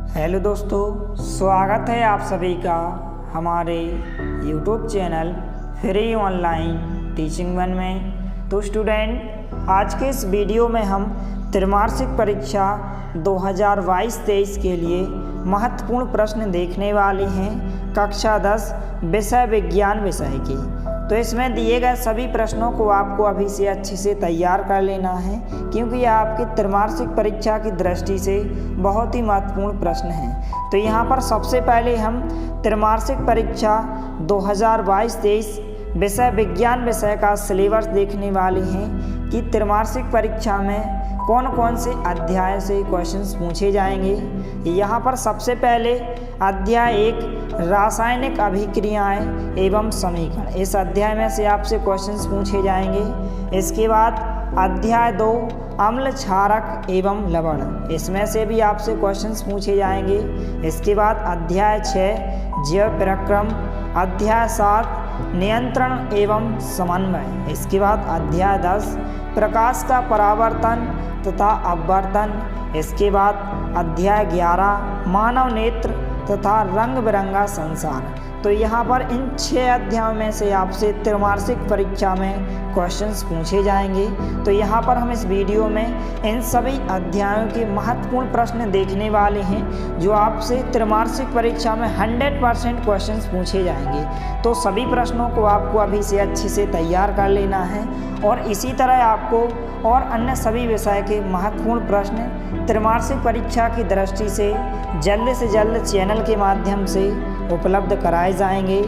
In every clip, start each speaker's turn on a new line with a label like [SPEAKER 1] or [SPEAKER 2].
[SPEAKER 1] Hello दोस्तों, स्वागत है आप सभी का हमारे YouTube channel free online teaching one में। तो स्टूडेंट, आज के इस वीडियो में हम त्रैमासिक परीक्षा 2022-23 के लिए महत्वपूर्ण प्रश्न देखने वाले हैं कक्षा 10 विषय विज्ञान विषय के। तो इसमें दिए गए सभी प्रश्नों को आपको अभी से अच्छे से तैयार कर लेना है, क्योंकि यह आपकी त्रैमासिक परीक्षा की दृष्टि से बहुत ही महत्वपूर्ण प्रश्न हैं। तो यहाँ पर सबसे पहले हम त्रैमासिक परीक्षा 2022-23 विषय विज्ञान विषय का सिलेबस देखने वाले हैं कि त्रैमासिक परीक्षा में कौन कौन से अध्याय से क्वेश्चंस पूछे जाएंगे। यहाँ पर सबसे पहले अध्याय 1 रासायनिक अभिक्रियाएं एवं समीकरण, इस अध्याय में से आपसे क्वेश्चंस पूछे जाएंगे। इसके बाद अध्याय 2 अम्ल क्षारक एवं लवण, इसमें से भी आपसे क्वेश्चंस पूछे जाएंगे। इसके बाद अध्याय 6 जैव प्रक्रम, अध्याय 7 नियंत्रण एवं समन्वय, इसके बाद अध्याय 10 प्रकाश का परावर्तन तथा अपवर्तन, इसके बाद अध्याय 11 मानव नेत्र तथा रंग बिरंगा संसार। तो यहाँ पर इन 6 अध्यायों में से आपसे त्रैमासिक परीक्षा में क्वेश्चंस पूछे जाएंगे। तो यहाँ पर हम इस वीडियो में इन सभी अध्यायों के महत्वपूर्ण प्रश्न देखने वाले हैं जो आपसे त्रैमासिक परीक्षा में 100% क्वेश्चंस पूछे जाएंगे। तो सभी प्रश्नों को आपको अभी से अच्छे से तैयार कर लेना है, और इसी तरह आपको और अन्य सभी विषय के महत्वपूर्ण प्रश्न त्रैमासिक परीक्षा की दृष्टि से जल्द चैनल के माध्यम से उपलब्ध कराए जाएंगे।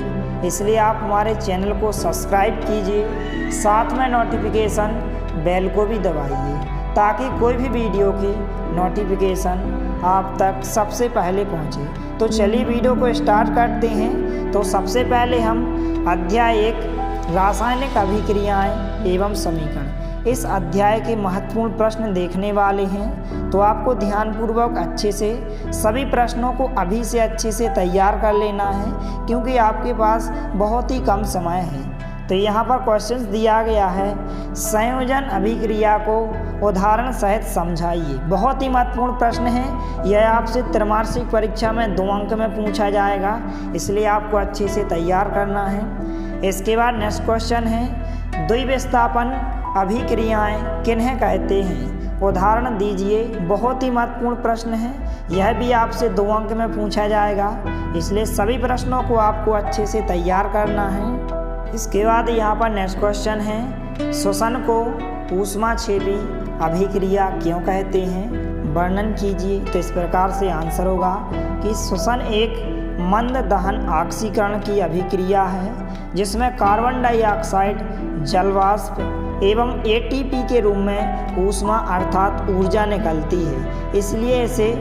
[SPEAKER 1] इसलिए आप हमारे चैनल को सब्सक्राइब कीजिए, साथ में नोटिफिकेशन बेल को भी दबाइए ताकि कोई भी वीडियो की नोटिफिकेशन आप तक सबसे पहले पहुंचे। तो चलिए वीडियो को स्टार्ट करते हैं। तो सबसे पहले हम अध्याय 1 रासायनिक अभिक्रियाएं एवं समीकरण, इस अध्याय के महत्वपूर्ण प्रश्न देखने वाले हैं। तो आपको ध्यानपूर्वक अच्छे से सभी प्रश्नों को अभी से अच्छे से तैयार कर लेना है, क्योंकि आपके पास बहुत ही कम समय है। तो यहाँ पर क्वेश्चंस दिया गया है, संयोजन अभिक्रिया को उदाहरण सहित समझाइए। बहुत ही महत्वपूर्ण प्रश्न है, यह आपसे त्रैमासिक परीक्षा में 2 अंक में पूछा जाएगा, इसलिए आपको अच्छे से तैयार करना है। इसके बाद नेक्स्ट क्वेश्चन है, द्विविस्थापन अभिक्रियाएं किन्हें कहते हैं, उदाहरण दीजिए। बहुत ही महत्वपूर्ण प्रश्न है, यह भी आपसे 2 अंक में पूछा जाएगा, इसलिए सभी प्रश्नों को आपको अच्छे से तैयार करना है। इसके बाद यहाँ पर नेक्स्ट क्वेश्चन है, श्वसन को ऊष्माक्षेपी अभिक्रिया क्यों कहते हैं, वर्णन कीजिए। तो इस प्रकार से आंसर होगा कि श्वसन एक मंद दहन ऑक्सीकरण की अभिक्रिया है, जिसमें कार्बन डाइऑक्साइड जलवाष्प एवं एटीपी के रूप में ऊष्मा अर्थात ऊर्जा निकलती है, इसलिए इसे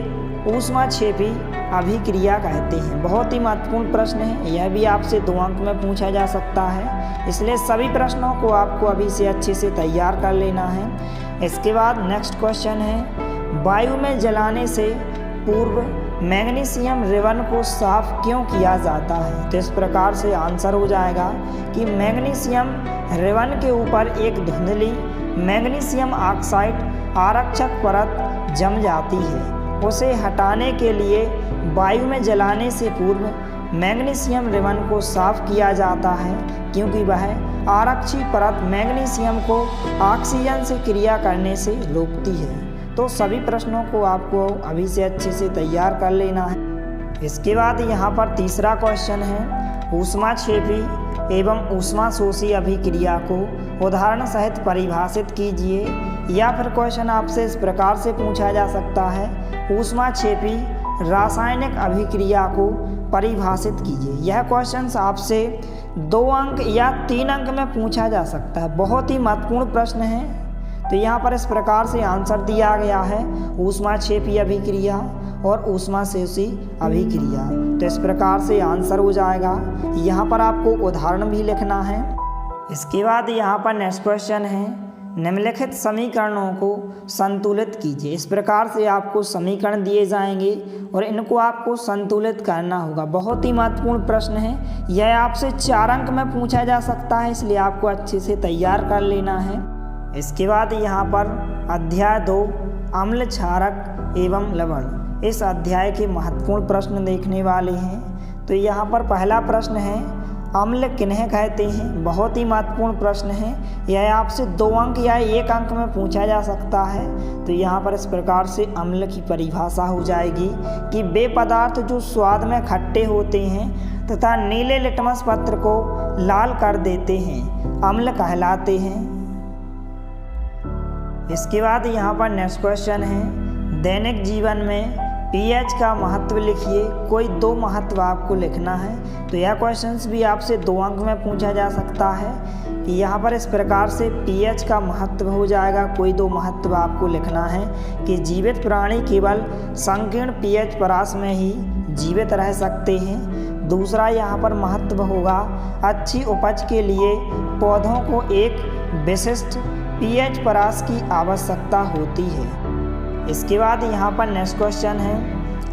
[SPEAKER 1] ऊष्माक्षेपी अभिक्रिया कहते हैं। बहुत ही महत्वपूर्ण प्रश्न है, यह भी आपसे 2 अंक में पूछा जा सकता है, इसलिए सभी प्रश्नों को आपको अभी से अच्छे से तैयार कर लेना है। इसके बाद नेक्स्ट क्वेश्चन है, वायु में जलाने से पूर्व मैग्नीशियम रिबन को साफ क्यों किया जाता है। तो इस प्रकार से आंसर हो जाएगा कि मैग्नीशियम रिबन के ऊपर एक धुंधली मैग्नीशियम ऑक्साइड आरक्षक परत जम जाती है, उसे हटाने के लिए वायु में जलाने से पूर्व मैग्नीशियम रिबन को साफ किया जाता है, क्योंकि वह आरक्षी परत मैग्नीशियम को ऑक्सीजन से क्रिया करने से रोकती है। तो सभी प्रश्नों को आपको अभी से अच्छे से तैयार कर लेना है। इसके बाद यहाँ पर तीसरा क्वेश्चन है, ऊष्माक्षेपी एवं ऊष्माशोषी अभिक्रिया को उदाहरण सहित परिभाषित कीजिए। या फिर क्वेश्चन आपसे इस प्रकार से पूछा जा सकता है, ऊष्माक्षेपी रासायनिक अभिक्रिया को परिभाषित कीजिए। यह क्वेश्चन आपसे 2 अंक या 3 अंक में पूछा जा सकता है, बहुत ही महत्वपूर्ण प्रश्न है। तो यहाँ पर इस प्रकार से आंसर दिया गया है, ऊष्माक्षेपी अभिक्रिया और ऊष्माशोषी अभिक्रिया। तो इस प्रकार से आंसर हो जाएगा। यहाँ पर आपको उदाहरण भी लिखना है। इसके बाद यहाँ पर नेक्स्ट क्वेश्चन है, निम्नलिखित समीकरणों को संतुलित कीजिए। इस प्रकार से आपको समीकरण दिए जाएंगे और इनको आपको संतुलित करना होगा। बहुत ही महत्वपूर्ण प्रश्न है, यह आपसे 4 अंक में पूछा जा सकता है, इसलिए आपको अच्छे से तैयार कर लेना है। इसके बाद यहाँ पर अध्याय 2 अम्ल क्षारक एवं लवण, इस अध्याय के महत्वपूर्ण प्रश्न देखने वाले हैं। तो यहाँ पर पहला प्रश्न है, अम्ल किन्हें कहते हैं। बहुत ही महत्वपूर्ण प्रश्न है, यह आपसे 2 अंक या 1 अंक में पूछा जा सकता है। तो यहाँ पर इस प्रकार से अम्ल की परिभाषा हो जाएगी कि वे पदार्थ जो स्वाद में खट्टे होते हैं तथा नीले लिटमस पत्र को लाल कर देते हैं, अम्ल कहलाते हैं। इसके बाद यहाँ पर नेक्स्ट क्वेश्चन है, दैनिक जीवन में pH का महत्व लिखिए। कोई 2 महत्व आपको लिखना है। तो यह क्वेश्चंस भी आपसे 2 अंक में पूछा जा सकता है कि यहाँ पर इस प्रकार से pH का महत्व हो जाएगा। कोई 2 महत्व आपको लिखना है कि जीवित प्राणी केवल संकीर्ण pH परास में ही जीवित रह सकते हैं। दूसरा यहाँ पर महत्व होगा, अच्छी उपज के लिए पौधों को एक विशिष्ट pH परास की आवश्यकता होती है। इसके बाद यहाँ पर नेक्स्ट क्वेश्चन है,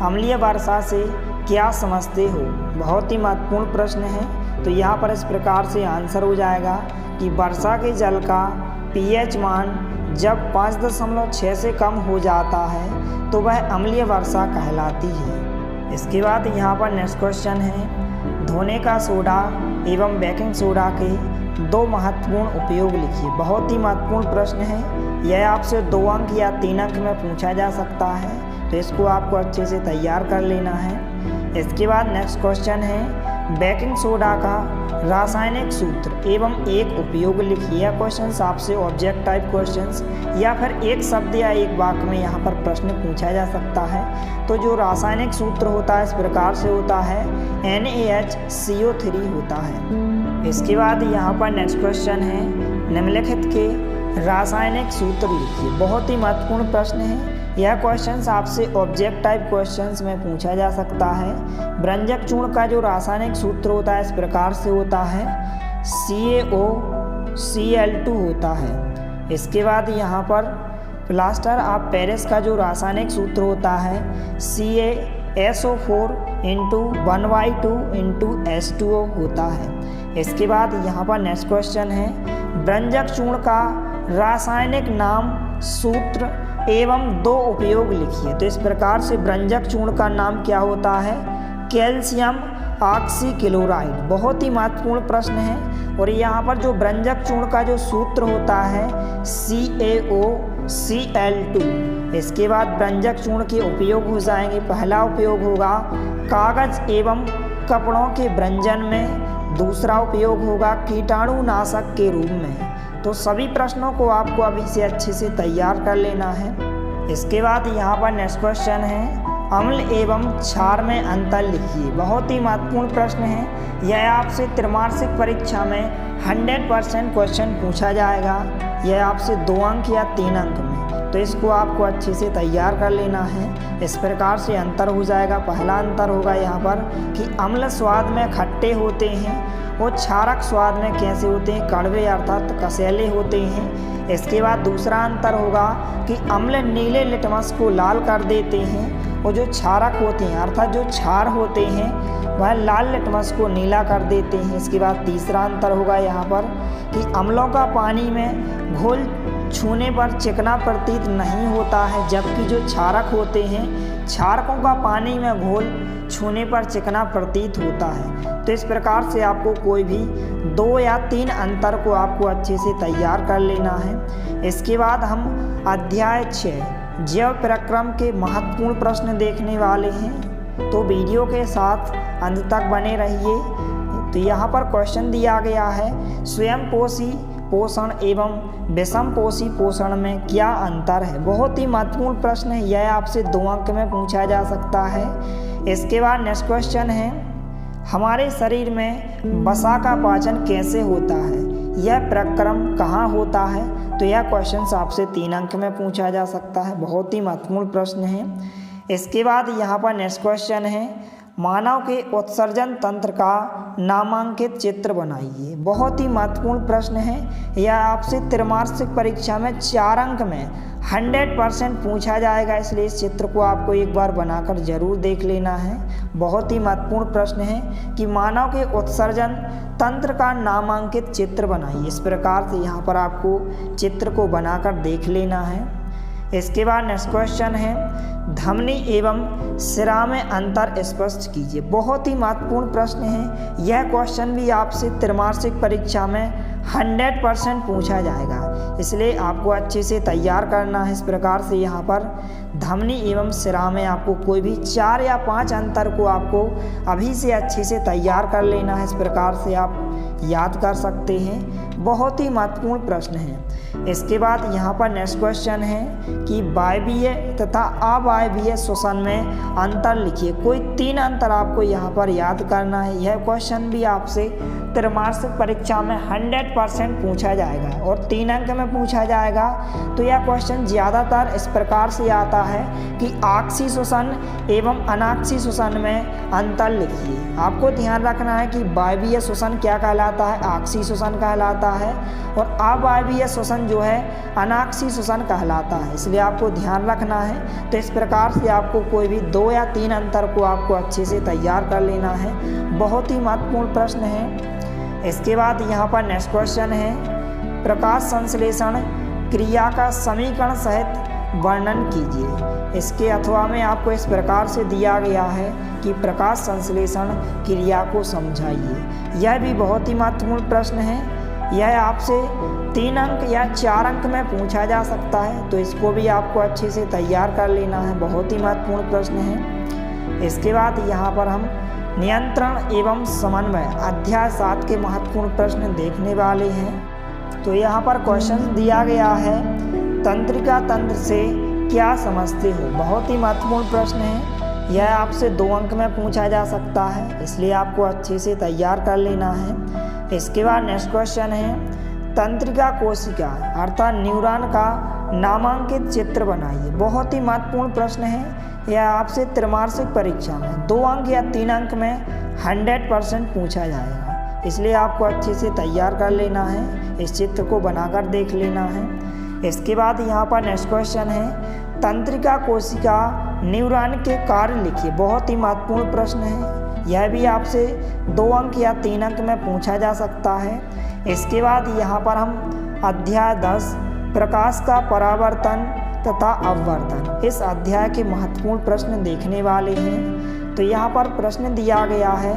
[SPEAKER 1] अम्लीय वर्षा से क्या समझते हो। बहुत ही महत्वपूर्ण प्रश्न है। तो यहाँ पर इस प्रकार से आंसर हो जाएगा कि वर्षा के जल का pH मान जब 5.6 से कम हो जाता है तो वह अम्लीय वर्षा कहलाती है। इसके बाद यहाँ पर नेक्स्ट क्वेश्चन है, धोने का सोडा एवं बेकिंग सोडा के 2 महत्वपूर्ण उपयोग लिखिए। बहुत ही महत्वपूर्ण प्रश्न है, यह आपसे 2 अंक या 3 अंक में पूछा जा सकता है। तो इसको आपको अच्छे से तैयार कर लेना है। इसके बाद नेक्स्ट क्वेश्चन है, बेकिंग सोडा का रासायनिक सूत्र एवं एक उपयोग लिखिए। यह क्वेश्चन आपसे ऑब्जेक्ट टाइप क्वेश्चंस या फिर एक शब्द या एक वाक्य में यहाँ पर प्रश्न पूछा जा सकता है। तो जो रासायनिक सूत्र होता है इस प्रकार से होता है, NaHCO3 होता है। इसके बाद यहाँ पर नेक्स्ट क्वेश्चन है, निम्नलिखित के रासायनिक सूत्र लिखिए। बहुत ही महत्वपूर्ण प्रश्न है। यह क्वेश्चंस आपसे ऑब्जेक्ट टाइप क्वेश्चंस में पूछा जा सकता है। व्यंजक चूर्ण का जो रासायनिक सूत्र होता है इस प्रकार से होता है, CaOCl2 होता है। इसके बाद यहाँ पर प्लास्टर ऑफ पेरिस का जो रासायनिक सूत्र होता है, CaSO4×1/2×H2O होता है। इसके बाद यहाँ पर नेक्स्ट क्वेश्चन है, व्यंजक चूर्ण का रासायनिक नाम, सूत्र एवं 2 उपयोग लिखिए। तो इस प्रकार से व्यंजक चूर्ण का नाम क्या होता है, कैल्शियम ऑक्सीक्लोराइड। बहुत ही महत्वपूर्ण प्रश्न है। और यहाँ पर जो व्यंजक चूर्ण का जो सूत्र होता है, CaOCl2। इसके बाद व्यंजक चूर्ण के उपयोग हो जाएंगे। पहला उपयोग होगा कागज एवं कपड़ों के व्यंजन में, दूसरा उपयोग होगा कीटाणुनाशक के रूप में। तो सभी प्रश्नों को आपको अभी से अच्छे से तैयार कर लेना है। इसके बाद यहाँ पर नेक्स्ट क्वेश्चन है, अम्ल एवं क्षार में अंतर लिखिए। बहुत ही महत्वपूर्ण प्रश्न है। यह आपसे त्रैमासिक परीक्षा में 100% क्वेश्चन पूछा जाएगा। यह आपसे 2 अंक या 3 अंक में। तो इसको आपको अच्छे से तैयार कर लेना है। इस प्रकार से अंतर हो जाएगा। पहला अंतर होगा यहाँ पर कि अम्ल स्वाद में खट्टे होते हैं और क्षारक स्वाद में कैसे होते हैं, कड़वे अर्थात कसैले होते हैं। इसके बाद दूसरा अंतर होगा कि अम्ल नीले लिटमस को लाल कर देते हैं और जो क्षारक होते हैं अर्थात जो क्षार होते हैं वह लाल लिटमस को नीला कर देते हैं। इसके बाद तीसरा अंतर होगा यहाँ पर कि अम्लों का पानी में घोल छूने पर चिकना प्रतीत नहीं होता है, जबकि जो क्षारक होते हैं क्षारकों का पानी में घोल छूने पर चिकना प्रतीत होता है। तो इस प्रकार से आपको कोई भी 2 या 3 अंतर को आपको अच्छे से तैयार कर लेना है। इसके बाद हम अध्याय 6 जैव प्रक्रम के महत्वपूर्ण प्रश्न देखने वाले हैं। तो वीडियो के साथ अंत तक बने रहिए। तो यहाँ पर क्वेश्चन दिया गया है, स्वयंपोषी पोषण एवं विषमपोषी पोषण में क्या अंतर है। बहुत ही महत्वपूर्ण प्रश्न है। यह आपसे 2 अंक में पूछा जा सकता है। इसके बाद नेक्स्ट क्वेश्चन है, हमारे शरीर में वसा का पाचन कैसे होता है, यह प्रक्रम कहाँ होता है। तो यह क्वेश्चन आपसे 3 अंक में पूछा जा सकता है। बहुत ही महत्वपूर्ण प्रश्न है। इसके बाद यहाँ पर नेक्स्ट क्वेश्चन है, मानव के उत्सर्जन तंत्र का नामांकित चित्र बनाइए। बहुत ही महत्वपूर्ण प्रश्न है। यह आपसे त्रैमासिक परीक्षा में 4 अंक में 100% पूछा जाएगा, इसलिए इस चित्र को आपको एक बार बनाकर जरूर देख लेना है। बहुत ही महत्वपूर्ण प्रश्न है कि मानव के उत्सर्जन तंत्र का नामांकित चित्र बनाइए। इस प्रकार से यहाँ पर आपको चित्र को बनाकर देख लेना है। इसके बाद नेक्स्ट क्वेश्चन है धमनी एवं सिरा में अंतर स्पष्ट कीजिए। बहुत ही महत्वपूर्ण प्रश्न है। यह क्वेश्चन भी आपसे त्रैमासिक परीक्षा में 100% पूछा जाएगा, इसलिए आपको अच्छे से तैयार करना है। इस प्रकार से यहाँ पर धमनी एवं सिरा में आपको कोई भी 4 या 5 अंतर को आपको अभी से अच्छे से तैयार कर लेना है। इस प्रकार से आप याद कर सकते हैं। बहुत ही महत्वपूर्ण प्रश्न है। इसके बाद यहाँ पर नेक्स्ट क्वेश्चन है कि वायवीय तथा अवायवीय श्वसन में अंतर लिखिए। कोई 3 अंतर आपको यहाँ पर याद करना है। यह क्वेश्चन भी आपसे त्रैमासिक परीक्षा में 100% पूछा जाएगा और 3 अंक में पूछा जाएगा। तो यह क्वेश्चन ज़्यादातर इस प्रकार से आता है कि आक्षी श्वसन एवं अनाक्षी श्वसन में अंतर लिखिए। आपको ध्यान रखना है कि वायवीय श्वसन क्या कहलाता है, आक्षी श्वसन कहलाता है, और अवायवीय श्वसन जो है अनाक्षी श्वसन कहलाता है। इसलिए आपको ध्यान रखना है। तो इस प्रकार से आपको कोई भी 2 या 3 अंतर को आपको अच्छे से तैयार कर लेना है। बहुत ही महत्वपूर्ण प्रश्न है। इसके बाद यहाँ पर नेक्स्ट क्वेश्चन है प्रकाश संश्लेषण क्रिया का समीकरण सहित वर्णन कीजिए। इसके अथवा में आपको इस प्रकार से दिया गया है कि प्रकाश संश्लेषण क्रिया को समझाइए। यह भी बहुत ही महत्वपूर्ण प्रश्न है। यह आपसे 3 अंक या 4 अंक में पूछा जा सकता है, तो इसको भी आपको अच्छे से तैयार कर लेना है। बहुत ही महत्वपूर्ण प्रश्न है। इसके बाद यहाँ पर हम नियंत्रण एवं समन्वय अध्याय 7 के महत्वपूर्ण प्रश्न देखने वाले हैं। तो यहाँ पर क्वेश्चन दिया गया है तंत्रिका तंत्र से क्या समझते हो। बहुत ही महत्वपूर्ण प्रश्न है। यह आपसे 2 अंक में पूछा जा सकता है, इसलिए आपको अच्छे से तैयार कर लेना है। इसके बाद नेक्स्ट क्वेश्चन है तंत्रिका कोशिका अर्थात न्यूरॉन का नामांकित चित्र बनाइए। बहुत ही महत्वपूर्ण प्रश्न है। यह आपसे त्रैमासिक परीक्षा में 2 अंक या 3 अंक में 100% पूछा जाएगा, इसलिए आपको अच्छे से तैयार कर लेना है। इस चित्र को बनाकर देख लेना है। इसके बाद यहाँ पर नेक्स्ट क्वेश्चन है तंत्रिका कोशिका न्यूरॉन के कार्य लिखिए। बहुत ही महत्वपूर्ण प्रश्न है। यह भी आपसे 2 अंक या 3 अंक में पूछा जा सकता है। इसके बाद यहाँ पर हम अध्याय 10 प्रकाश का परावर्तन तथा अपवर्तन इस अध्याय के महत्वपूर्ण प्रश्न देखने वाले हैं। तो यहाँ पर प्रश्न दिया गया है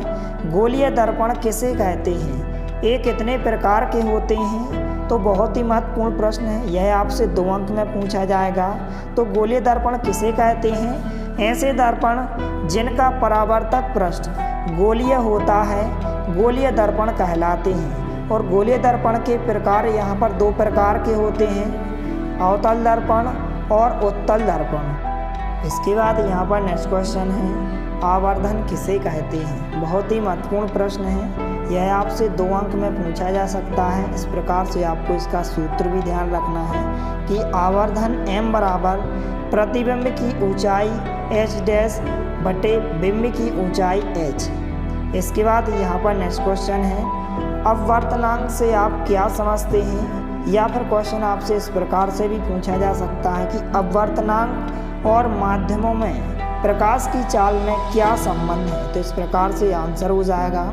[SPEAKER 1] गोलीय दर्पण किसे कहते हैं, ये कितने प्रकार के होते हैं। तो बहुत ही महत्वपूर्ण प्रश्न है। यह आपसे 2 अंक में पूछा जाएगा। तो गोलीय दर्पण किसे कहते हैं, ऐसे दर्पण जिनका परावर्तक पृष्ठ गोलीय होता है गोलीय दर्पण कहलाते हैं। और गोलीय दर्पण के प्रकार यहाँ पर 2 प्रकार के होते हैं, अवतल दर्पण और उत्तल दर्पण। इसके बाद यहाँ पर नेक्स्ट क्वेश्चन है आवर्धन किसे कहते हैं। बहुत ही महत्वपूर्ण प्रश्न है। यह आपसे 2 अंक में पूछा जा सकता है। इस प्रकार से आपको इसका सूत्र भी ध्यान रखना है कि आवर्धन m बराबर प्रतिबिंब की ऊंचाई h डैश बटे बिंब की ऊंचाई h। इसके बाद यहाँ पर नेक्स्ट क्वेश्चन है अपवर्तनांक से आप क्या समझते हैं, या फिर क्वेश्चन आपसे इस प्रकार से भी पूछा जा सकता है कि अपवर्तनांक और माध्यमों में प्रकाश की चाल में क्या संबंध है। तो इस प्रकार से आंसर हो जाएगा।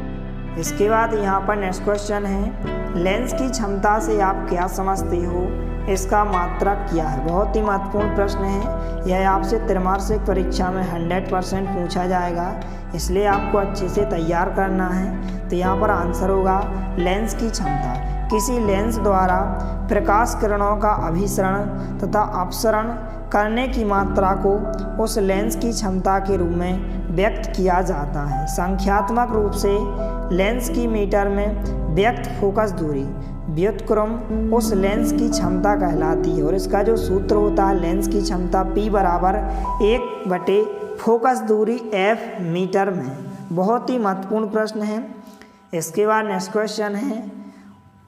[SPEAKER 1] इसके बाद यहाँ पर नेक्स्ट क्वेश्चन है लेंस की क्षमता से आप क्या समझते हो, इसका मात्रक क्या है। बहुत ही महत्वपूर्ण प्रश्न है। यह आपसे त्रैमासिक परीक्षा में 100% पूछा जाएगा, इसलिए आपको अच्छे से तैयार करना है। तो यहाँ पर आंसर होगा लेंस की क्षमता किसी लेंस द्वारा प्रकाश किरणों का अभिसरण तथा अपसरण करने की मात्रा को उस लेंस की क्षमता के रूप में व्यक्त किया जाता है। संख्यात्मक रूप से लेंस की मीटर में व्यक्त फोकस दूरी व्युत्क्रम उस लेंस की क्षमता कहलाती है। और इसका जो सूत्र होता है लेंस की क्षमता P बराबर 1 बटे फोकस दूरी F मीटर में। बहुत ही महत्वपूर्ण प्रश्न है। इसके बाद नेक्स्ट क्वेश्चन है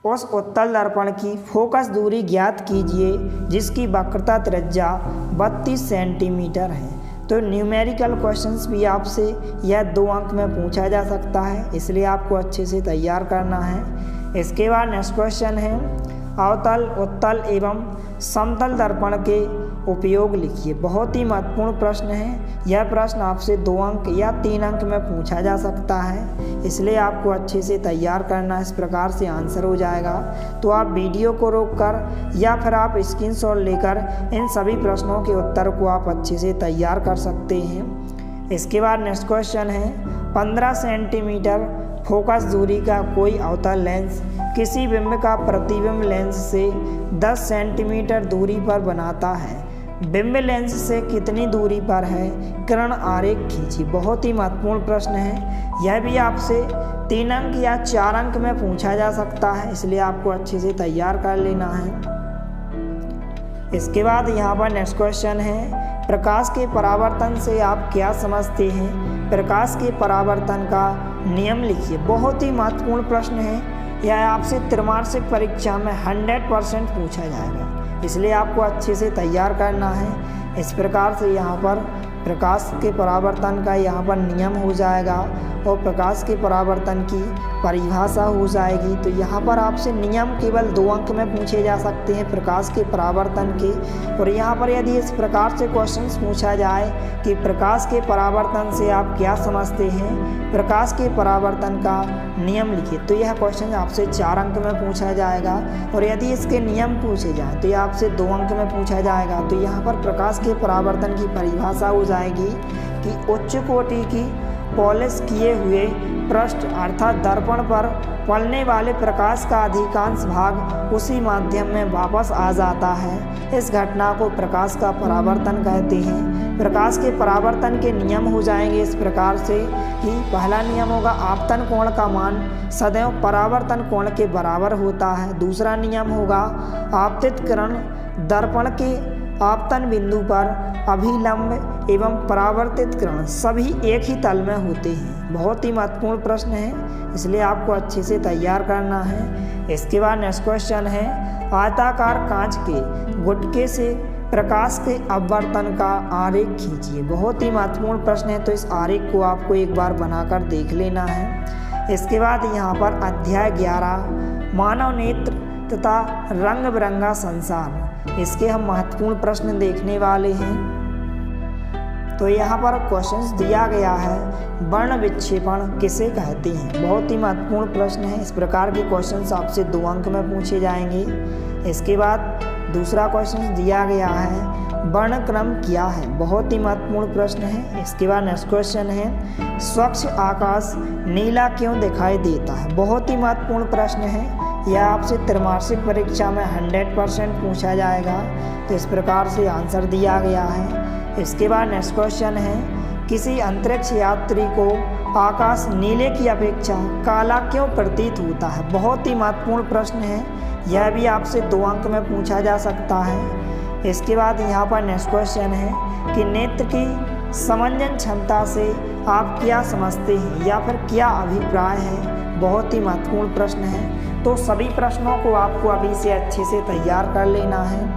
[SPEAKER 1] उस उत्तल दर्पण की फोकस दूरी ज्ञात कीजिए जिसकी वक्रता त्रिज्या 32 सेंटीमीटर है। तो न्यूमेरिकल क्वेश्चंस भी आपसे यह 2 अंक में पूछा जा सकता है, इसलिए आपको अच्छे से तैयार करना है। इसके बाद नेक्स्ट क्वेश्चन है अवतल उत्तल एवं समतल दर्पण के उपयोग लिखिए। बहुत ही महत्वपूर्ण प्रश्न है। यह प्रश्न आपसे 2 अंक या 3 अंक में पूछा जा सकता है, इसलिए आपको अच्छे से तैयार करना। इस प्रकार से आंसर हो जाएगा। तो आप वीडियो को रोककर या फिर आप स्क्रीनशॉट लेकर इन सभी प्रश्नों के उत्तर को आप अच्छे से तैयार कर सकते हैं। इसके बाद नेक्स्ट क्वेश्चन है, 15 सेंटीमीटर फोकस दूरी का कोई अवतल लेंस किसी बिंब का प्रतिबिंब लेंस से 10 सेंटीमीटर दूरी पर बनाता है। बिंब लेंस से कितनी दूरी पर है? किरण आरेख खींचिए। बहुत ही महत्वपूर्ण प्रश्न है। यह भी आपसे 3 अंक या 4 अंक में पूछा जा सकता है, इसलिए आपको अच्छे से तैयार कर लेना है। इसके बाद यहाँ पर नेक्स्ट क्वेश्चन है, प्रकाश के परावर्तन से आप क्या समझते हैं? प्रकाश के परावर्तन का नियम लिखिए। बहुत ही महत्वपूर्ण प्रश्न है। यह आपसे त्रैमासिक परीक्षा में 100% पूछा जाएगा, इसलिए आपको अच्छे से तैयार करना है। इस प्रकार से यहाँ पर प्रकाश के परावर्तन का यहाँ पर नियम हो जाएगा और प्रकाश के परावर्तन की परिभाषा हो जाएगी। तो यहाँ पर आपसे नियम केवल 2 अंक में पूछे जा सकते हैं प्रकाश के परावर्तन के। और यहाँ पर यदि इस प्रकार से क्वेश्चंस पूछा जाए कि प्रकाश के परावर्तन से आप क्या समझते हैं, प्रकाश के परावर्तन का नियम लिखिए, तो यह क्वेश्चन आपसे 4 अंक में पूछा जाएगा। और यदि इसके नियम पूछे जाएँ तो यह आपसे 2 अंक में पूछा जाएगा। तो यहाँ पर प्रकाश के परावर्तन की परिभाषा हो जाएगी कि उच्च कोटि की पॉलिश किए हुए पृष्ठ अर्थात दर्पण पर पड़ने वाले प्रकाश का अधिकांश भाग उसी माध्यम में वापस आ जाता है। इस घटना को प्रकाश का परावर्तन कहते हैं। प्रकाश के परावर्तन के नियम हो जाएंगे इस प्रकार से कि पहला नियम होगा, आपतन कोण का मान सदैव परावर्तन कोण के बराबर होता है। दूसरा नियम होगा, आपतित किरण दर्पण के आपतन बिंदु पर अभिलंब एवं परावर्तित किरण सभी एक ही तल में होते हैं। बहुत ही महत्वपूर्ण प्रश्न है, इसलिए आपको अच्छे से तैयार करना है। इसके बाद नेक्स्ट क्वेश्चन है, आयताकार कांच के गुटके से प्रकाश के अपवर्तन का आरेख खींचिए। बहुत ही महत्वपूर्ण प्रश्न है, तो इस आरेख को आपको एक बार बनाकर देख लेना है। इसके बाद यहाँ पर अध्याय 11 मानव नेत्र तथा रंग बिरंगा संसार, इसके हम महत्वपूर्ण प्रश्न देखने वाले हैं। तो यहाँ पर क्वेश्चंस दिया गया है, वर्ण विक्षेपण किसे कहते हैं? बहुत ही महत्वपूर्ण प्रश्न है। इस प्रकार के क्वेश्चंस आपसे 2 अंक में पूछे जाएंगे। इसके बाद दूसरा क्वेश्चन दिया गया है, वर्णक्रम क्या है? बहुत ही महत्वपूर्ण प्रश्न है। इसके बाद नेक्स्ट क्वेश्चन है, स्वच्छ आकाश नीला क्यों दिखाई देता है? बहुत ही महत्वपूर्ण प्रश्न है। यह आपसे त्रैमासिक परीक्षा में 100% पूछा जाएगा। तो इस प्रकार से आंसर दिया गया है। इसके बाद नेक्स्ट क्वेश्चन है, किसी अंतरिक्ष यात्री को आकाश नीले की अपेक्षा काला क्यों प्रतीत होता है? बहुत ही महत्वपूर्ण प्रश्न है। यह भी आपसे 2 अंक में पूछा जा सकता है। इसके बाद यहाँ पर नेक्स्ट क्वेश्चन है कि नेत्र की समंजन क्षमता से आप क्या समझते हैं या फिर क्या अभिप्राय है? बहुत ही महत्वपूर्ण प्रश्न है। तो सभी प्रश्नों को आपको अभी से अच्छे से तैयार कर लेना है।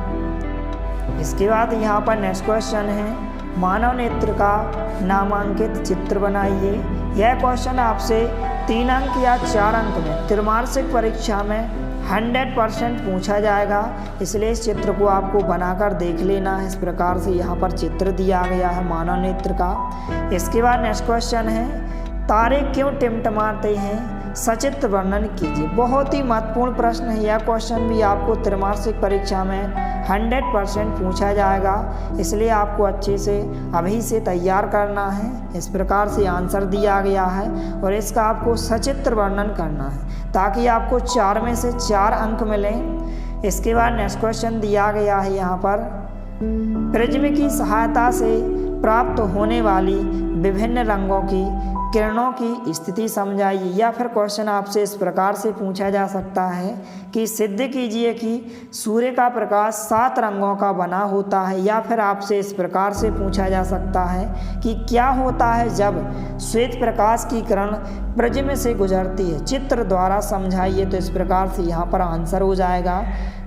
[SPEAKER 1] इसके बाद यहाँ पर नेक्स्ट क्वेश्चन है, मानव नेत्र का नामांकित चित्र बनाइए। यह क्वेश्चन आपसे 3 अंक या 4 अंक में त्रैमासिक परीक्षा में 100% पूछा जाएगा, इसलिए इस चित्र को आपको बनाकर देख लेना है। इस प्रकार से यहाँ पर चित्र दिया गया है मानव नेत्र का। इसके बाद नेक्स्ट क्वेश्चन है, तारे क्यों टिमटिमाते हैं? सचित्र वर्णन कीजिए। बहुत ही महत्वपूर्ण प्रश्न है। यह क्वेश्चन भी आपको त्रैमासिक परीक्षा में 100% पूछा जाएगा, इसलिए आपको अच्छे से अभी से तैयार करना है। इस प्रकार से आंसर दिया गया है और इसका आपको सचित्र वर्णन करना है ताकि आपको 4 में से 4 अंक मिलें। इसके बाद नेक्स्ट क्वेश्चन दिया गया है यहाँ पर, प्रिज्म की सहायता से प्राप्त होने वाली विभिन्न रंगों की किरणों की स्थिति समझाइए। या फिर क्वेश्चन आपसे इस प्रकार से पूछा जा सकता है कि सिद्ध कीजिए कि सूर्य का प्रकाश 7 रंगों का बना होता है। या फिर आपसे इस प्रकार से पूछा जा सकता है कि क्या होता है जब श्वेत प्रकाश की किरण प्रिज्म से गुजरती है, चित्र द्वारा समझाइए। तो इस प्रकार से यहाँ पर आंसर हो जाएगा।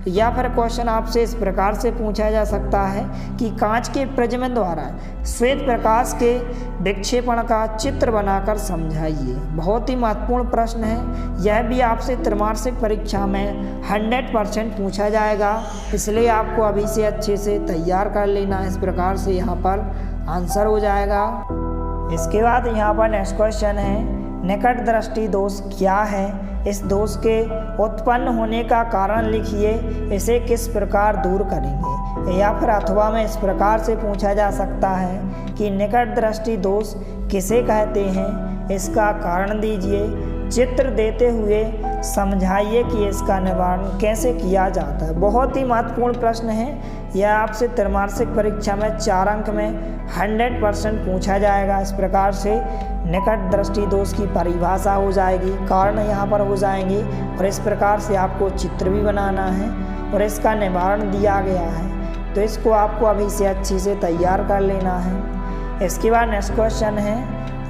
[SPEAKER 1] या फिर क्वेश्चन आपसे इस प्रकार से पूछा जा सकता है कि कांच के प्रिज्म द्वारा श्वेत प्रकाश के विक्षेपण का चित्र बनाकर समझाइए। बहुत ही महत्वपूर्ण प्रश्न है। यह भी आपसे त्रैमासिक परीक्षा में 100% पूछा जाएगा, इसलिए आपको अभी से अच्छे से तैयार कर लेना है। इस प्रकार से यहाँ पर आंसर हो जाएगा। इसके बाद यहाँ पर नेक्स्ट क्वेश्चन है, निकट दृष्टि दोष क्या है? इस दोष के उत्पन्न होने का कारण लिखिए, इसे किस प्रकार दूर करेंगे? या फिर अथवा में इस प्रकार से पूछा जा सकता है कि निकट दृष्टि दोष किसे कहते हैं, इसका कारण दीजिए, चित्र देते हुए समझाइए कि इसका निवारण कैसे किया जाता है। बहुत ही महत्वपूर्ण प्रश्न है, यह आपसे त्रैमासिक परीक्षा में 4 अंक में 100% पूछा जाएगा। इस प्रकार से निकट दृष्टि दोष की परिभाषा हो जाएगी, कारण यहाँ पर हो जाएंगे, और इस प्रकार से आपको चित्र भी बनाना है और इसका निवारण दिया गया है, तो इसको आपको अभी से अच्छी से तैयार कर लेना है। इसके बाद नेक्स्ट क्वेश्चन है,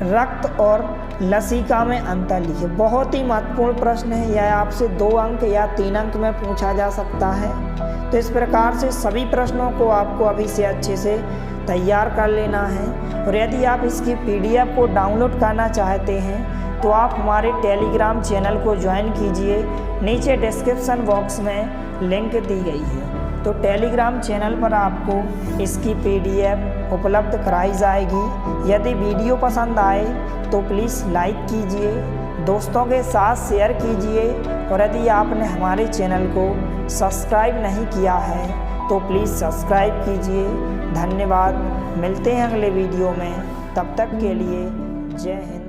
[SPEAKER 1] रक्त और लसिका में अंतर लिखिए। बहुत ही महत्वपूर्ण प्रश्न है, यह आपसे 2 अंक या 3 अंक में पूछा जा सकता है। तो इस प्रकार से सभी प्रश्नों को आपको अभी से अच्छे से तैयार कर लेना है। और यदि आप इसकी PDF को डाउनलोड करना चाहते हैं तो आप हमारे टेलीग्राम चैनल को ज्वाइन कीजिए, नीचे डिस्क्रिप्शन बॉक्स में लिंक दी गई है। तो टेलीग्राम चैनल पर आपको इसकी PDF उपलब्ध कराई जाएगी। यदि वीडियो पसंद आए तो प्लीज़ लाइक कीजिए, दोस्तों के साथ शेयर कीजिए, और यदि आपने हमारे चैनल को सब्सक्राइब नहीं किया है तो प्लीज़ सब्सक्राइब कीजिए। धन्यवाद, मिलते हैं अगले वीडियो में, तब तक के लिए जय हिंद।